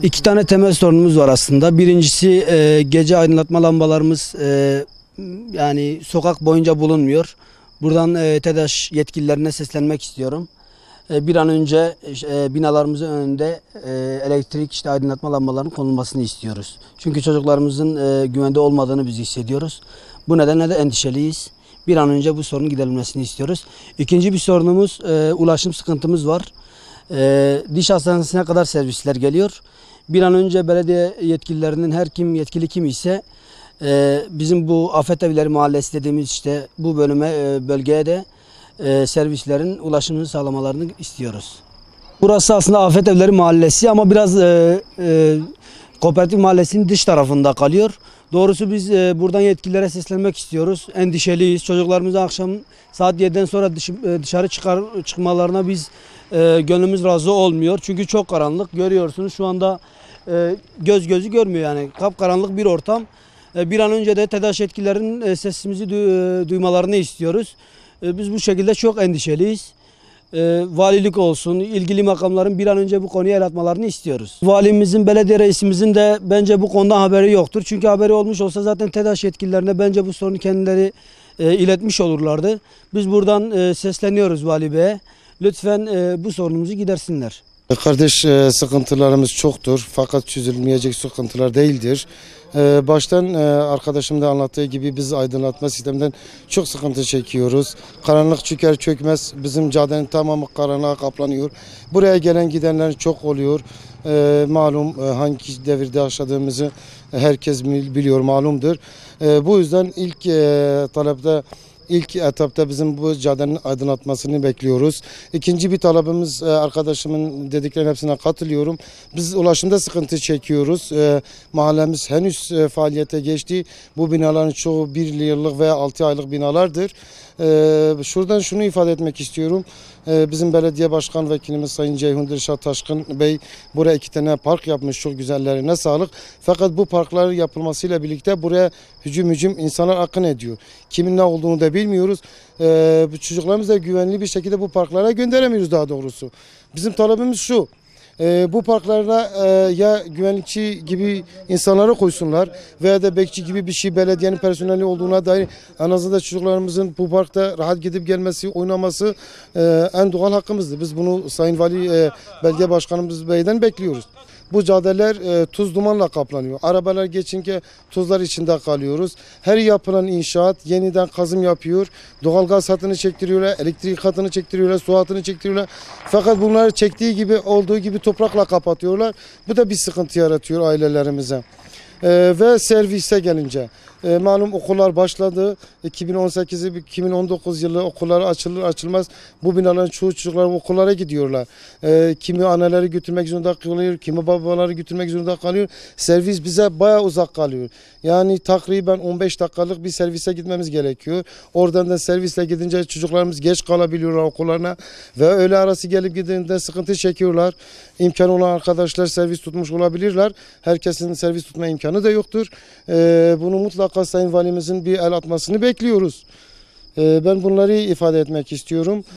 İki tane temel sorunumuz var aslında. Birincisi gece aydınlatma lambalarımız yani sokak boyunca bulunmuyor. Buradan TEDAŞ yetkililerine seslenmek istiyorum. Bir an önce binalarımızın önünde elektrik aydınlatma lambalarının konulmasını istiyoruz. Çünkü çocuklarımızın güvende olmadığını biz hissediyoruz. Bu nedenle de endişeliyiz. Bir an önce bu sorunun giderilmesini istiyoruz. İkinci bir sorunumuz ulaşım sıkıntımız var. Diş hastanesine kadar servisler geliyor. Bir an önce belediye yetkililerinin yetkili kim ise bizim bu Afet Evleri Mahallesi dediğimiz işte bu bölgeye de servislerin ulaşımını sağlamalarını istiyoruz. Burası aslında Afet Evleri Mahallesi ama biraz Kooperatif Mahallesi'nin dış tarafında kalıyor. Doğrusu biz buradan yetkililere seslenmek istiyoruz. Endişeliyiz. Çocuklarımızı akşam saat 7'den sonra dışarı çıkmalarına biz gönlümüz razı olmuyor. Çünkü çok karanlık. Görüyorsunuz şu anda gözü görmüyor yani. Kapkaranlık bir ortam. Bir an önce de TEDAŞ yetkililerinin sesimizi duymalarını istiyoruz. Biz bu şekilde çok endişeliyiz. Valilik olsun, ilgili makamların bir an önce bu konuya el atmalarını istiyoruz. Valimizin, belediye reisimizin de bence bu konuda haberi yoktur. Çünkü haberi olmuş olsa zaten TEDAŞ yetkililerine bence bu sorunu kendileri iletmiş olurlardı. Biz buradan sesleniyoruz Vali Bey'e. Lütfen bu sorunumuzu gidersinler. Kardeş, sıkıntılarımız çoktur fakat çözülmeyecek sıkıntılar değildir. Baştan arkadaşım da anlattığı gibi biz aydınlatma sisteminden çok sıkıntı çekiyoruz. Karanlık çöker çökmez bizim caddenin tamamı karanlığa kaplanıyor. Buraya gelen gidenler çok oluyor. Malum hangi devirde yaşadığımızı herkes biliyor, malumdur. Bu yüzden İlk etapta bizim bu caddenin aydınlatmasını bekliyoruz. İkinci bir talebimiz, arkadaşımın dediklerinin hepsine katılıyorum. Biz ulaşımda sıkıntı çekiyoruz. Mahallemiz henüz faaliyete geçti. Bu binaların çoğu 1 yıllık veya 6 aylık binalardır. Şuradan şunu ifade etmek istiyorum. Bizim belediye başkan vekilimiz Sayın Ceyhun Dirşat Taşkın Bey buraya 2 tane park yapmış, çok güzellerine sağlık. Fakat bu parkların yapılmasıyla birlikte buraya hücum insanlar akın ediyor. Kimin ne olduğunu da bilmiyoruz. Çocuklarımızı da güvenli bir şekilde bu parklara gönderemiyoruz daha doğrusu. Bizim talebimiz şu. Bu parklarda ya güvenlikçi gibi insanları koysunlar veya da bekçi gibi bir şey, belediyenin personeli olduğuna dair en azından çocuklarımızın bu parkta rahat gidip gelmesi, oynaması en doğal hakkımızdır. Biz bunu Sayın Vali, Belediye Başkanımız Bey'den bekliyoruz. Bu caddeler tuz dumanla kaplanıyor. Arabalar geçince tuzlar içinde kalıyoruz. Her yapılan inşaat yeniden kazım yapıyor. Doğalgaz hattını çektiriyorlar, elektrik hattını çektiriyorlar, su hattını çektiriyorlar. Fakat bunları olduğu gibi toprakla kapatıyorlar. Bu da bir sıkıntı yaratıyor ailelerimize. Ve servise gelince malum okullar başladı. 2018-2019 yılı okullar açılır açılmaz bu binaların çoğu çocuklar okullara gidiyorlar. Kimi anneleri götürmek zorunda kalıyor, kimi babaları götürmek zorunda kalıyor. Servis bize bayağı uzak kalıyor. Yani takriben 15 dakikalık bir servise gitmemiz gerekiyor. Oradan da servisle gidince çocuklarımız geç kalabiliyorlar okullarına ve öğle arası gelip gidince sıkıntı çekiyorlar. İmkanı olan arkadaşlar servis tutmuş olabilirler. Herkesin servis tutma imkanı da yoktur. Bunu mutlaka Sayın Valimizin bir el atmasını bekliyoruz. Ben bunları ifade etmek istiyorum.